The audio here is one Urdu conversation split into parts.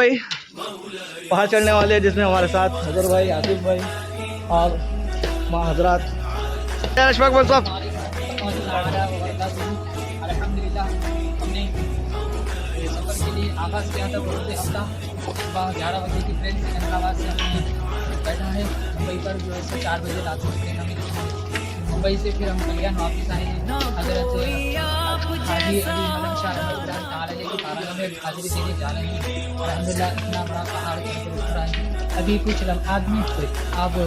بھائی پہاڑ چڑھنے والے ہیں، جس میں ہمارے ساتھ حضر بھائی، آصف بھائی اور ماں حضرات۔ اشفاق بھائی صاحب، الحمدللہ ہم نے سفر کے لیے آغاز کیا تھا گزشتہ ہفتہ صبح 11 بجے کی ٹرین سے حیدرآباد سے ہم نے بیٹھا ہے ممبئی پر، جو ہے 4 بجے رات کو ٹرین ہمیں ممبئی سے پھر ہم کلیان واپس آئے ہیں۔ حضرت حاجی علی ملنگ شاہ رحمۃ اللہ تعالی علیہ کی بارگاہ میں حاضری دینے جا رہے ہیں۔ الحمدللہ اتنا بڑا پہاڑ کے اوپر اتر رہا ہے، ابھی کچھ لمحات میں آپ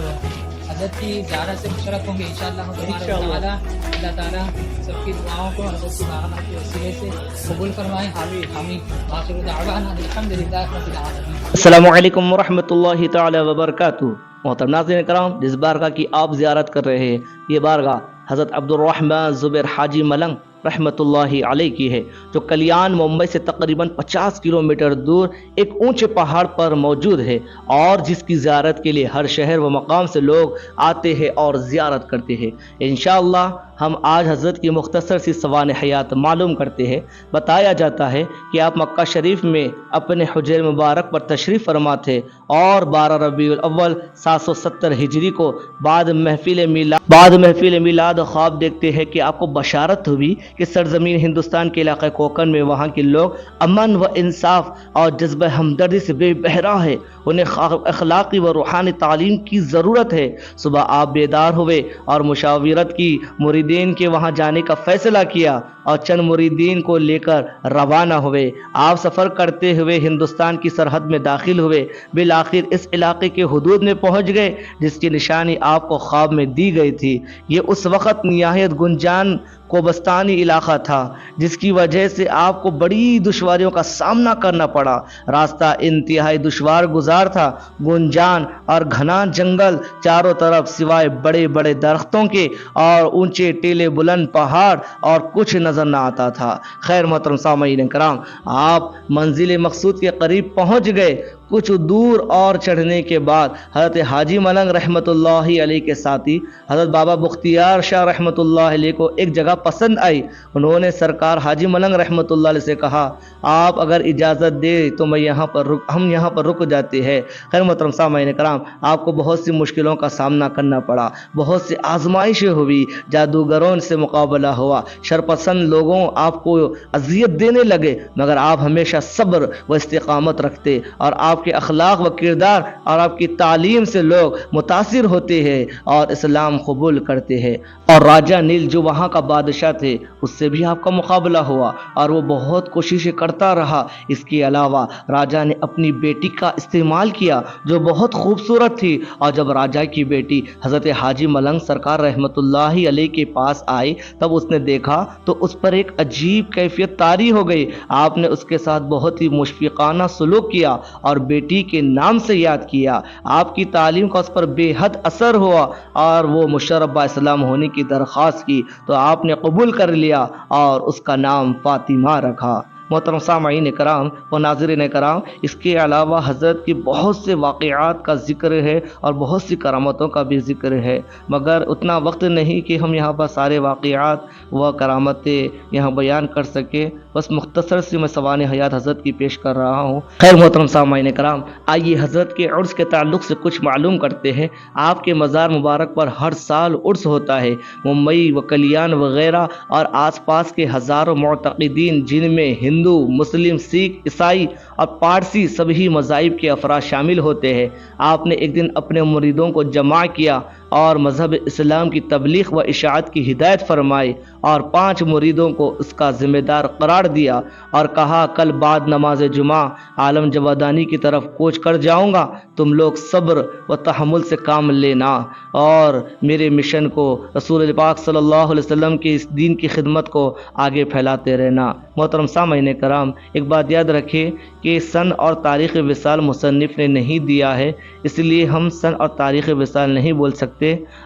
حضرت کی زیارت سے مشرف ہوں گے انشاءاللہ تعالیٰ۔ اللہ تعالیٰ سب کی دعاؤں کو حضرت کی بارگاہ کے وسیلے سے قبول فرمائے، آمین۔ آخر دعوانا الحمدللہ رب العالمین۔ السلام علیکم ورحمۃ اللہ تعالی وبرکاتہ۔ محترم ناظرین کرام، جس بارگاہ کی آپ زیارت کر رہے ہیں، یہ بارگاہ حضرت عبدالرحمن زبیر حاجی ملنگ رحمۃ اللہ علیہ کی ہے، جو کلیان ممبئی سے تقریباً 50 کلومیٹر دور ایک اونچے پہاڑ پر موجود ہے، اور جس کی زیارت کے لیے ہر شہر و مقام سے لوگ آتے ہیں اور زیارت کرتے ہیں۔ انشاءاللہ ہم آج حضرت کی مختصر سی سوانح حیات معلوم کرتے ہیں۔ بتایا جاتا ہے کہ آپ مکہ شریف میں اپنے حجر مبارک پر تشریف فرما تھے، اور 12 ربیع الاول 770 ہجری کو بعد محفل میلاد خواب دیکھتے ہیں کہ آپ کو بشارت ہوئی کہ سرزمین ہندوستان کے علاقہ کوکن میں وہاں کے لوگ امن و انصاف اور جذبہ ہمدردی سے بے بہرا ہے، انہیں اخلاقی و روحانی تعلیم کی ضرورت ہے۔ صبح آپ بیدار ہوئے اور مشاورت کی مریدین کے وہاں جانے کا فیصلہ کیا، اور چند مریدین کو لے کر روانہ ہوئے۔ آپ سفر کرتے ہوئے ہندوستان کی سرحد میں داخل ہوئے، بالآخر اس علاقے کے حدود میں پہنچ گئے جس کی نشانی آپ کو خواب میں دی گئی تھی۔ یہ اس وقت نہایت گنجان کوبستانی علاقہ تھا، جس کی وجہ سے آپ کو بڑی دشواریوں کا سامنا کرنا پڑا۔ راستہ انتہائی دشوار گزار تھا، گنجان اور گھنا جنگل، چاروں طرف سوائے بڑے بڑے درختوں کے اور اونچے ٹیلے بلند پہاڑ اور کچھ نظر نہ آتا تھا۔ خیر محترم سامعین کرام، آپ منزل مقصود کے قریب پہنچ گئے۔ کچھ دور اور چڑھنے کے بعد حضرت حاجی ملنگ رحمۃ اللہ علیہ کے ساتھی حضرت بابا بختیار شاہ رحمۃ اللہ علیہ کو ایک جگہ پسند آئی۔ انہوں نے سرکار حاجی ملنگ رحمۃ اللہ علیہ سے کہا، آپ اگر اجازت دے تو ہم یہاں پر رک جاتے ہیں۔ خیر محترم سامعین کرام، آپ کو بہت سی مشکلوں کا سامنا کرنا پڑا، بہت سی آزمائشیں ہوئی، جادوگروں سے مقابلہ ہوا، شرپسند لوگوں آپ کو اذیت دینے لگے، مگر آپ ہمیشہ صبر و استقامت رکھتے، اور آپ کے اخلاق و کردار اور آپ کی تعلیم سے لوگ متاثر ہوتے ہیں اور اسلام قبول کرتے ہیں۔ اور راجہ نیل جو وہاں کا بادشاہ تھے، اس سے بھی آپ کا مقابلہ ہوا، اور وہ بہت کوششیں کرتا رہا۔ اس کے علاوہ راجہ نے اپنی بیٹی کا استعمال کیا جو بہت خوبصورت تھی، اور جب راجہ کی بیٹی حضرت حاجی ملنگ سرکار رحمۃ اللہ علیہ کے پاس آئی، تب اس نے دیکھا تو اس پر ایک عجیب کیفیت طاری ہو گئی۔ آپ نے اس کے ساتھ بہت ہی مشفقانہ سلوک کیا اور بیٹی کے نام سے یاد کیا۔ آپ کی تعلیم کا اس پر بے حد اثر ہوا، اور وہ مشرف با اسلام ہونے کی درخواست کی تو آپ نے قبول کر لیا اور اس کا نام فاطمہ رکھا۔ محترم سامعین کرام و ناظرین کرام، اس کے علاوہ حضرت کی بہت سے واقعات کا ذکر ہے اور بہت سی کرامتوں کا بھی ذکر ہے، مگر اتنا وقت نہیں کہ ہم یہاں پر سارے واقعات و کرامتیں یہاں بیان کر سکیں، بس مختصر سی میں سوانح حیات حضرت کی پیش کر رہا ہوں۔ خیر محترم سامعین کرام، آئیے حضرت کے عرس کے تعلق سے کچھ معلوم کرتے ہیں۔ آپ کے مزار مبارک پر ہر سال عرس ہوتا ہے۔ ممبئی و کلیان وغیرہ اور آس پاس کے ہزاروں معتقدین، جن میں ہندو، مسلم، سکھ، عیسائی اور پارسی سبھی مذاہب کے افراد شامل ہوتے ہیں، آپ نے ایک دن اپنے مریدوں کو جمع کیا اور مذہب اسلام کی تبلیغ و اشاعت کی ہدایت فرمائی، اور 5 مریدوں کو اس کا ذمہ دار قرار دیا اور کہا، کل بعد نماز جمعہ عالم جوادانی کی طرف کوچ کر جاؤں گا، تم لوگ صبر و تحمل سے کام لینا اور میرے مشن کو، رسول پاک صلی اللہ علیہ وسلم کے اس دین کی خدمت کو آگے پھیلاتے رہنا۔ محترم سامعین کرام، ایک بات یاد رکھیں کہ سن اور تاریخ وصال مصنف نے نہیں دیا ہے، اس لیے ہم سن اور تاریخ وصال نہیں بول سکتے۔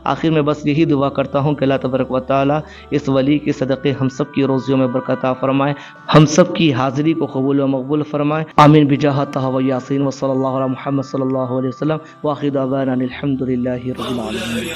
آخر میں بس یہی دعا کرتا ہوں کہ اللہ تبارک و تعالی اس ولی کے صدقے ہم سب کی روزیوں میں برکت عطا فرمائے، ہم سب کی حاضری کو قبول و مقبول فرمائے، آمین بجاہ طہ و یاسین و صلی اللہ علی محمد صلی اللہ علیہ وسلم، وآخر دعوانا الحمد للہ رب العالمین۔